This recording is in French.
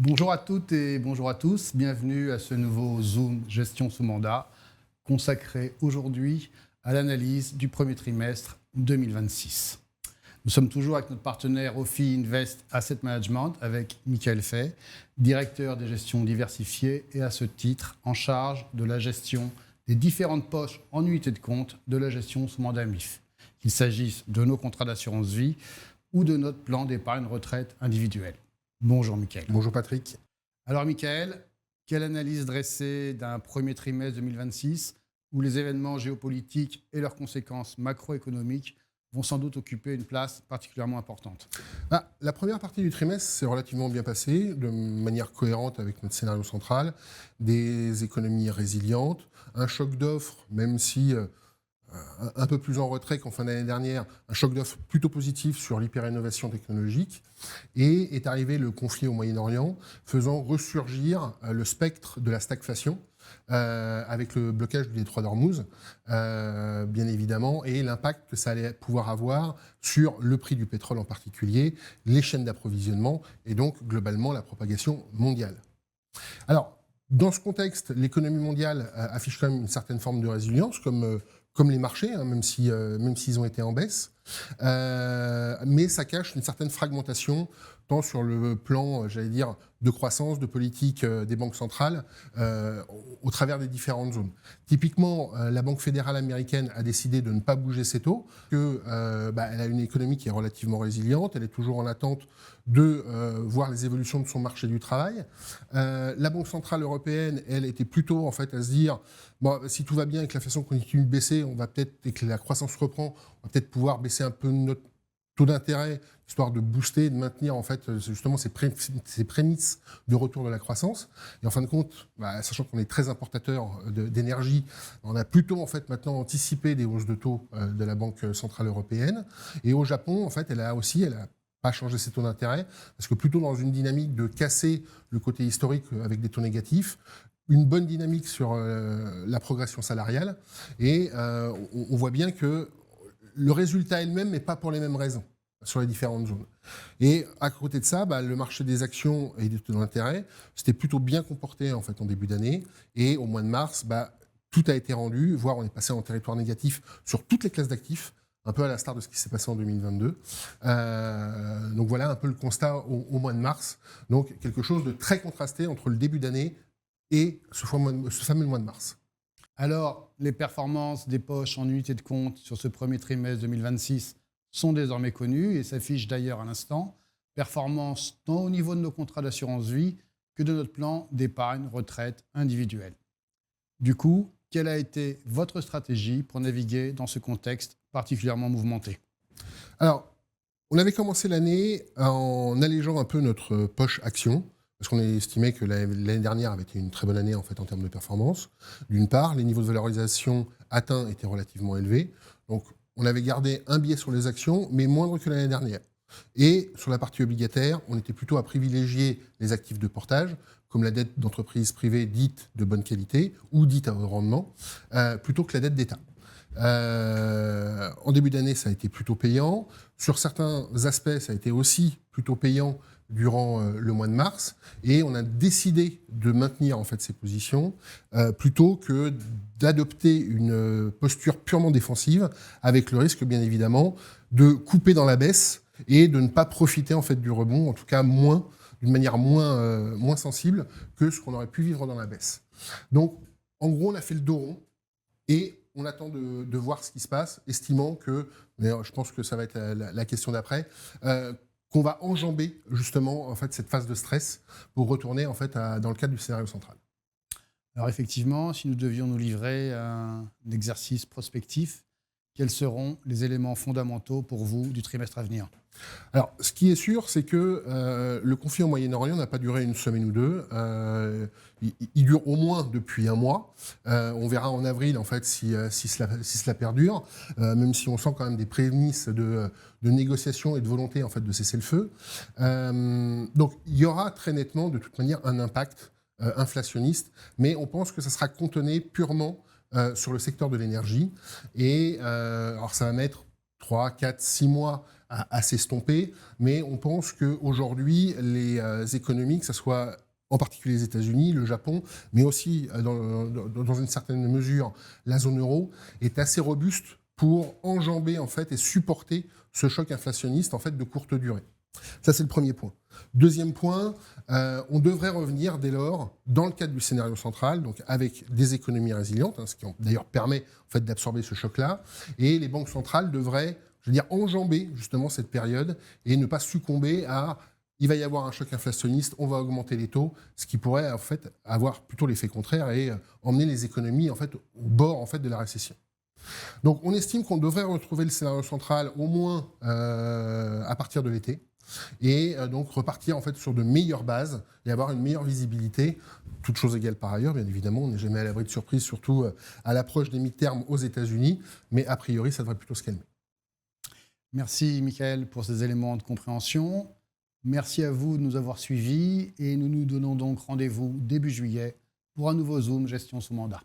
Bonjour à toutes et bonjour à tous. Bienvenue à ce nouveau Zoom Gestion sous mandat consacré aujourd'hui à l'analyse du premier trimestre 2026. Nous sommes toujours avec notre partenaire Ophi Invest Asset Management avec Michael Fay, directeur des gestions diversifiées et à ce titre en charge de la gestion des différentes poches en unité de compte de la gestion sous mandat MIF, qu'il s'agisse de nos contrats d'assurance vie ou de notre plan d'épargne retraite individuel. Bonjour Michael. Bonjour Patrick. Alors Michael, quelle analyse dresser d'un premier trimestre 2026 où les événements géopolitiques et leurs conséquences macroéconomiques vont sans doute occuper une place particulièrement importante? La première partie du trimestre s'est relativement bien passée, de manière cohérente avec notre scénario central, des économies résilientes, un choc d'offres, même si un peu plus en retrait qu'en fin d'année dernière, un choc d'offres plutôt positif sur l'hyper-innovation technologique, et est arrivé le conflit au Moyen-Orient, faisant ressurgir le spectre de la stagflation, avec le blocage du détroit d'Ormuz, bien évidemment, et l'impact que ça allait pouvoir avoir sur le prix du pétrole en particulier, les chaînes d'approvisionnement, et donc globalement la propagation mondiale. Alors, dans ce contexte, l'économie mondiale affiche quand même une certaine forme de résilience, comme les marchés, hein, même s'ils ont été en baisse. Mais ça cache une certaine fragmentation, tant sur le plan, j'allais dire, de croissance, de politique des banques centrales, au travers des différentes zones. Typiquement, la Banque fédérale américaine a décidé de ne pas bouger ses taux, elle a une économie qui est relativement résiliente, elle est toujours en attente de voir les évolutions de son marché du travail. La Banque centrale européenne, elle, était plutôt en fait à se dire, bon, si tout va bien et que l'inflation continue de baisser, et que la croissance reprend, on va peut-être pouvoir baisser un peu notre taux d'intérêt, histoire de booster, de maintenir en fait justement ces prémices de retour de la croissance. Et en fin de compte, sachant qu'on est très importateur d'énergie, on a plutôt en fait maintenant anticipé des hausses de taux de la Banque centrale européenne. Et au Japon, en fait, elle a pas changé ses taux d'intérêt, parce que plutôt dans une dynamique de casser le côté historique avec des taux négatifs, une bonne dynamique sur la progression salariale, et on voit bien que le résultat elle-même n'est pas pour les mêmes raisons sur les différentes zones. Et à côté de ça, le marché des actions et des taux d'intérêt, c'était plutôt bien comporté en fait en début d'année, et au mois de mars, tout a été rendu, voire on est passé en territoire négatif sur toutes les classes d'actifs, un peu à l'instar de ce qui s'est passé en 2022. Donc voilà un peu le constat au mois de mars. Donc quelque chose de très contrasté entre le début d'année et ce fameux mois de mars. Alors, les performances des poches en unité de compte sur ce premier trimestre 2026 sont désormais connues et s'affichent d'ailleurs à l'instant. Performances tant au niveau de nos contrats d'assurance vie que de notre plan d'épargne retraite individuelle. Du coup, quelle a été votre stratégie pour naviguer dans ce contexte particulièrement mouvementé? Alors, on avait commencé l'année en allégeant un peu notre poche action, parce qu'on estimait que l'année dernière avait été une très bonne année en fait en termes de performance. D'une part, les niveaux de valorisation atteints étaient relativement élevés, donc on avait gardé un biais sur les actions, mais moindre que l'année dernière. Et sur la partie obligataire, on était plutôt à privilégier les actifs de portage, comme la dette d'entreprise privée dite de bonne qualité ou dite à haut rendement, plutôt que la dette d'État. En début d'année, ça a été plutôt payant. Sur certains aspects, ça a été aussi plutôt payant durant le mois de mars. Et on a décidé de maintenir en fait ces positions plutôt que d'adopter une posture purement défensive, avec le risque, bien évidemment, de couper dans la baisse et de ne pas profiter en fait du rebond, en tout cas d'une manière moins sensible que ce qu'on aurait pu vivre dans la baisse. Donc, en gros, on a fait le dos rond et on attend de voir ce qui se passe, estimant que, mais je pense que ça va être la question d'après, qu'on va enjamber justement en fait cette phase de stress pour retourner en fait dans le cadre du scénario central. Alors effectivement, si nous devions nous livrer à un exercice prospectif, quels seront les éléments fondamentaux pour vous du trimestre à venir? Alors, ce qui est sûr, c'est que le conflit au Moyen-Orient n'a pas duré une semaine ou deux. Il dure au moins depuis un mois. On verra en avril, en fait, si cela perdure, même si on sent quand même des prémices de négociations et de volonté, en fait, de cesser le feu. Donc, il y aura très nettement, de toute manière, un impact inflationniste, mais on pense que ça sera cantonné purement sur le secteur de l'énergie. Et alors, ça va mettre 3, 4, 6 mois à s'estomper, mais on pense qu'aujourd'hui, les économies, que ce soit en particulier les États-Unis, le Japon, mais aussi dans une certaine mesure la zone euro, est assez robuste pour enjamber en fait et supporter ce choc inflationniste en fait de courte durée. Ça, c'est le premier point. Deuxième point, on devrait revenir dès lors dans le cadre du scénario central, donc avec des économies résilientes, ce qui d'ailleurs permet en fait d'absorber ce choc-là, et les banques centrales devraient, je veux dire, enjamber justement cette période et ne pas succomber à il va y avoir un choc inflationniste, on va augmenter les taux, ce qui pourrait en fait avoir plutôt l'effet contraire et emmener les économies en fait au bord en fait de la récession. Donc on estime qu'on devrait retrouver le scénario central au moins à partir de l'été et donc repartir en fait sur de meilleures bases et avoir une meilleure visibilité, toutes choses égales par ailleurs, bien évidemment, on n'est jamais à l'abri de surprises, surtout à l'approche des mi-termes aux États-Unis, mais a priori ça devrait plutôt se calmer. Merci Michael pour ces éléments de compréhension. Merci à vous de nous avoir suivis et nous nous donnons donc rendez-vous début juillet pour un nouveau Zoom Gestion sous mandat.